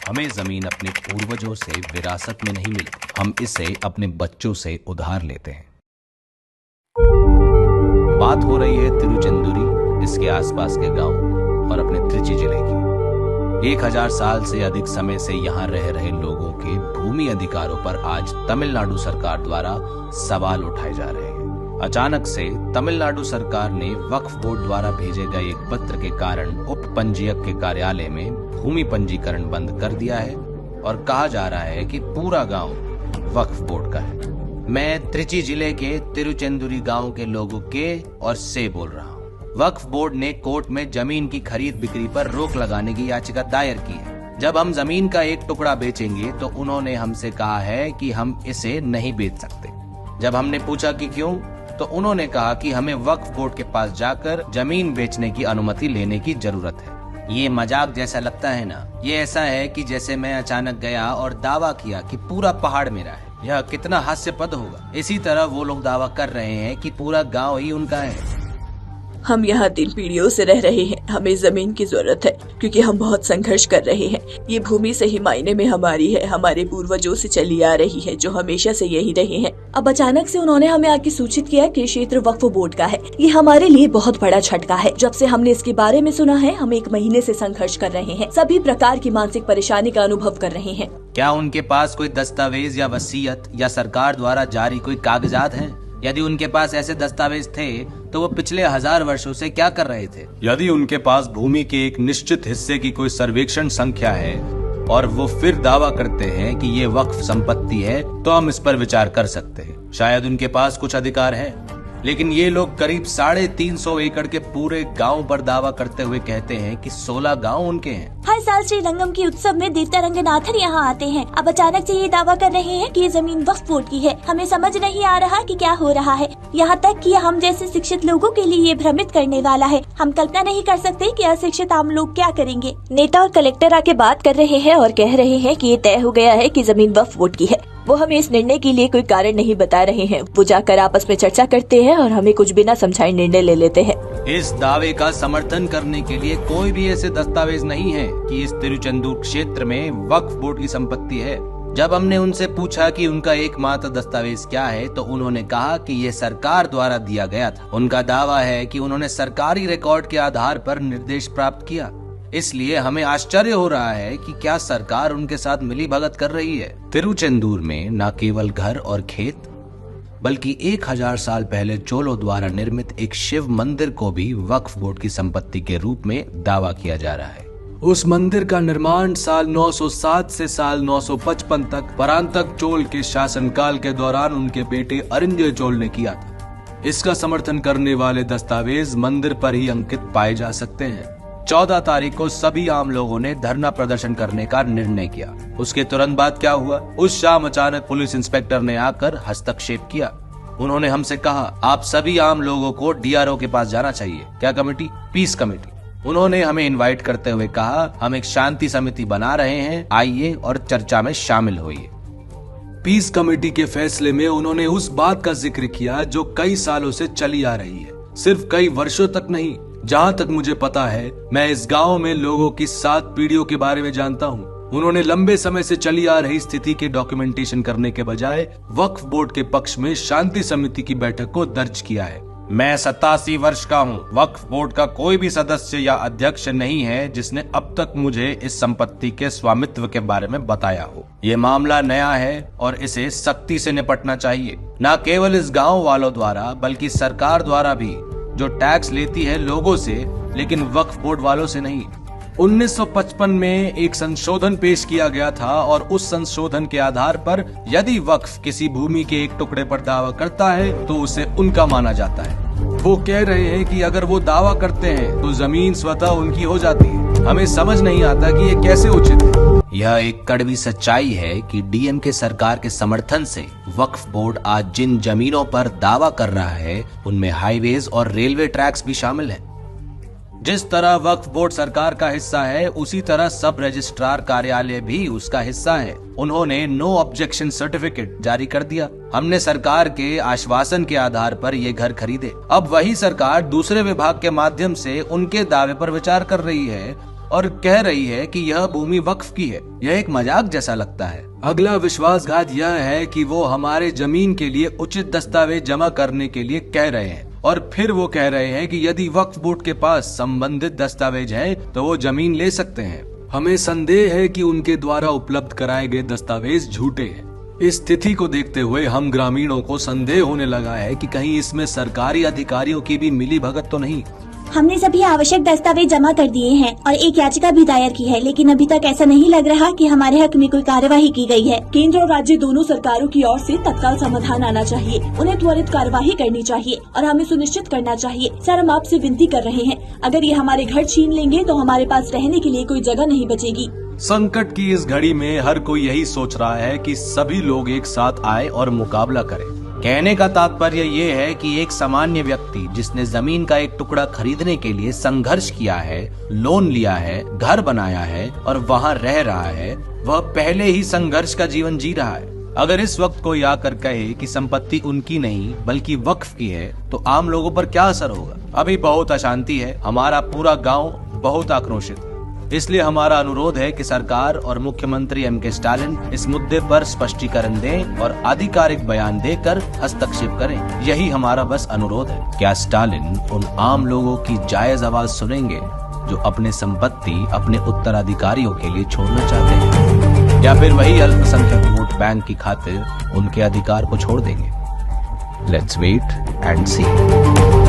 हमें जमीन अपने पूर्वजों से विरासत में नहीं मिली, हम इसे अपने बच्चों से उधार लेते हैं। बात हो रही है तिरुचेंदुरी, इसके आसपास के गांव और अपने त्रिची जिले की। 1000 साल से अधिक समय से यहाँ रह रहे लोगों के भूमि अधिकारों पर आज तमिलनाडु सरकार द्वारा सवाल उठाए जा रहे हैं। अचानक से तमिलनाडु सरकार ने वक्फ बोर्ड द्वारा भेजे गए एक पत्र के कारण उप पंजीयक के कार्यालय में भूमि पंजीकरण बंद कर दिया है और कहा जा रहा है कि पूरा गांव वक्फ बोर्ड का है। मैं त्रिची जिले के तिरुचेंदुरी गांव के लोगों के और से बोल रहा हूं। वक्फ बोर्ड ने कोर्ट में जमीन की खरीद बिक्री पर रोक लगाने की याचिका दायर की है। जब हम जमीन का एक टुकड़ा बेचेंगे तो उन्होंने हमसे कहा है कि हम इसे नहीं बेच सकते। जब हमने पूछा कि क्यों, तो उन्होंने कहा कि हमें वक्फ बोर्ड के पास जाकर जमीन बेचने की अनुमति लेने की जरूरत है। ये मजाक जैसा लगता है ना? ये ऐसा है कि जैसे मैं अचानक गया और दावा किया कि पूरा पहाड़ मेरा है। यह कितना हास्यास्पद होगा। इसी तरह वो लोग दावा कर रहे हैं कि पूरा गांव ही उनका है। हम यहाँ 3 पीढ़ियों से रह रहे हैं। हमें जमीन की जरूरत है क्योंकि हम बहुत संघर्ष कर रहे हैं। ये भूमि सही मायने में हमारी है, हमारे पूर्वजों से चली आ रही है, जो हमेशा से यही रहे हैं। अब अचानक से उन्होंने हमें आके सूचित किया कि क्षेत्र वक्फ बोर्ड का है। ये हमारे लिए बहुत बड़ा झटका है। जब से हमने इसके बारे में सुना है, हम 1 महीने से संघर्ष कर रहे हैं, सभी प्रकार की मानसिक परेशानी का अनुभव कर रहे हैं। क्या उनके पास कोई दस्तावेज या वसीयत या सरकार द्वारा जारी कोई कागजात हैं? यदि उनके पास ऐसे दस्तावेज थे तो वो पिछले 1000 वर्षों से क्या कर रहे थे? यदि उनके पास भूमि के एक निश्चित हिस्से की कोई सर्वेक्षण संख्या है और वो फिर दावा करते हैं कि ये वक्फ संपत्ति है, तो हम इस पर विचार कर सकते हैं। शायद उनके पास कुछ अधिकार है, लेकिन ये लोग करीब 350 एकड़ के पूरे गांव पर दावा करते हुए कहते हैं कि 16 गांव उनके हैं। हर साल श्रीरंगम के उत्सव में देवता रंगनाथन यहाँ आते हैं। अब अचानक से ये दावा कर रहे हैं कि ये जमीन वक्फ बोर्ड की है। हमें समझ नहीं आ रहा कि क्या हो रहा है। यहाँ तक कि हम जैसे शिक्षित लोगों के लिए ये भ्रमित करने वाला है। हम कल्पना नहीं कर सकते कि अशिक्षित आम लोग क्या करेंगे। नेता और कलेक्टर आके बात कर रहे हैं और कह रहे हैं कि ये तय हो गया है कि जमीन वक्फ बोर्ड की है। वो हमें इस निर्णय के लिए कोई कारण नहीं बता रहे हैं। वो जाकर आपस में चर्चा करते हैं और हमें कुछ बिना समझाए निर्णय ले लेते हैं। इस दावे का समर्थन करने के लिए कोई भी ऐसे दस्तावेज नहीं है कि इस तिरुचेंदूर क्षेत्र में वक्फ बोर्ड की संपत्ति है। जब हमने उनसे पूछा कि उनका एकमात्र दस्तावेज क्या है, तो उन्होंने कहा कि ये सरकार द्वारा दिया गया था। उनका दावा है कि उन्होंने सरकारी रिकॉर्ड के आधार पर निर्देश प्राप्त किया। इसलिए हमें आश्चर्य हो रहा है कि क्या सरकार उनके साथ मिली भगत कर रही है। तिरुचेंदूर में न केवल घर और खेत, बल्कि 1000 साल पहले चोलों द्वारा निर्मित एक शिव मंदिर को भी वक्फ बोर्ड की संपत्ति के रूप में दावा किया जा रहा है। उस मंदिर का निर्माण साल 907 से साल 955 तक परांतक चोल के शासनकाल के दौरान उनके बेटे अरिंजय चोल ने किया था। इसका समर्थन करने वाले दस्तावेज मंदिर पर ही अंकित पाए जा सकते हैं। 14 तारीख को सभी आम लोगों ने धरना प्रदर्शन करने का निर्णय किया। उसके तुरंत बाद क्या हुआ? उस शाम अचानक पुलिस इंस्पेक्टर ने आकर हस्तक्षेप किया। उन्होंने हमसे कहा, आप सभी आम लोगों को डीआरओ के पास जाना चाहिए। क्या कमेटी? Peace committee. उन्होंने हमें इनवाइट करते हुए कहा, हम एक शांति समिति बना रहे हैं, आइए और चर्चा में शामिल होइए। पीस कमेटी के फैसले में उन्होंने उस बात का जिक्र किया जो कई सालों से चली आ रही है, सिर्फ कई वर्षों तक नहीं। जहाँ तक मुझे पता है, मैं इस गांव में लोगों की 7 पीढ़ियों के बारे में जानता हूँ। उन्होंने लंबे समय से चली आ रही स्थिति के डॉक्यूमेंटेशन करने के बजाय वक्फ बोर्ड के पक्ष में शांति समिति की बैठक को दर्ज किया है। मैं 87 वर्ष का हूँ। वक्फ बोर्ड का कोई भी सदस्य या अध्यक्ष नहीं है जिसने अब तक मुझे इस संपत्ति के स्वामित्व के बारे में बताया हो। ये मामला नया है और इसे सख्ती से निपटना चाहिए, न केवल इस गाँव वालों द्वारा बल्कि सरकार द्वारा भी, जो टैक्स लेती है लोगों से लेकिन वक्फ बोर्ड वालों से नहीं। 1955 में एक संशोधन पेश किया गया था और उस संशोधन के आधार पर यदि वक्फ किसी भूमि के एक टुकड़े पर दावा करता है तो उसे उनका माना जाता है। वो कह रहे हैं कि अगर वो दावा करते हैं तो जमीन स्वतः उनकी हो जाती है। हमें समझ नहीं आता कि ये कैसे उचित है। यह एक कड़वी सच्चाई है कि डीएमके सरकार के समर्थन से वक्फ बोर्ड आज जिन जमीनों पर दावा कर रहा है उनमें हाईवेज और रेलवे ट्रैक्स भी शामिल हैं। जिस तरह वक्फ बोर्ड सरकार का हिस्सा है, उसी तरह सब रजिस्ट्रार कार्यालय भी उसका हिस्सा है। उन्होंने नो ऑब्जेक्शन सर्टिफिकेट जारी कर दिया। हमने सरकार के आश्वासन के आधार पर ये घर खरीदे। अब वही सरकार दूसरे विभाग के माध्यम से उनके दावे पर विचार कर रही है और कह रही है कि यह भूमि वक्फ की है। यह एक मजाक जैसा लगता है। अगला विश्वासघात यह है कि वो हमारे जमीन के लिए उचित दस्तावेज जमा करने के लिए कह रहे हैं और फिर वो कह रहे हैं कि यदि वक्फ बोर्ड के पास संबंधित दस्तावेज हैं तो वो जमीन ले सकते हैं। हमें संदेह है कि उनके द्वारा उपलब्ध कराए गए दस्तावेज झूठे हैं। इस स्थिति को देखते हुए हम ग्रामीणों को संदेह होने लगा है कि कहीं इसमें सरकारी अधिकारियों की भी मिलीभगत तो नहीं। हमने सभी आवश्यक दस्तावेज जमा कर दिए हैं और एक याचिका भी दायर की है, लेकिन अभी तक ऐसा नहीं लग रहा कि हमारे हक में कोई कार्यवाही की गई है। केंद्र और राज्य दोनों सरकारों की ओर से तत्काल समाधान आना चाहिए। उन्हें त्वरित कार्यवाही करनी चाहिए और हमें सुनिश्चित करना चाहिए। सर, हम आपसे विनती कर रहे हैं, अगर ये हमारे घर छीन लेंगे तो हमारे पास रहने के लिए कोई जगह नहीं बचेगी। संकट की इस घड़ी में हर कोई यही सोच रहा है कि सभी लोग एक साथ आए और मुकाबला करें। कहने का तात्पर्य ये है कि एक सामान्य व्यक्ति जिसने जमीन का एक टुकड़ा खरीदने के लिए संघर्ष किया है, लोन लिया है, घर बनाया है और वहाँ रह रहा है, वह पहले ही संघर्ष का जीवन जी रहा है। अगर इस वक्त कोई आकर कहे कि संपत्ति उनकी नहीं बल्कि वक्फ की है तो आम लोगों पर क्या असर होगा? अभी बहुत अशांति है। हमारा पूरा गांव बहुत आक्रोशित। इसलिए हमारा अनुरोध है कि सरकार और मुख्यमंत्री M.K. स्टालिन इस मुद्दे पर स्पष्टीकरण दें और आधिकारिक बयान देकर हस्तक्षेप करें। यही हमारा बस अनुरोध है। क्या स्टालिन उन आम लोगों की जायज आवाज सुनेंगे जो अपने संपत्ति अपने उत्तराधिकारियों के लिए छोड़ना चाहते हैं, या फिर वही अल्पसंख्यक वोट बैंक की खातिर उनके अधिकार को छोड़ देंगे? Let's wait and C.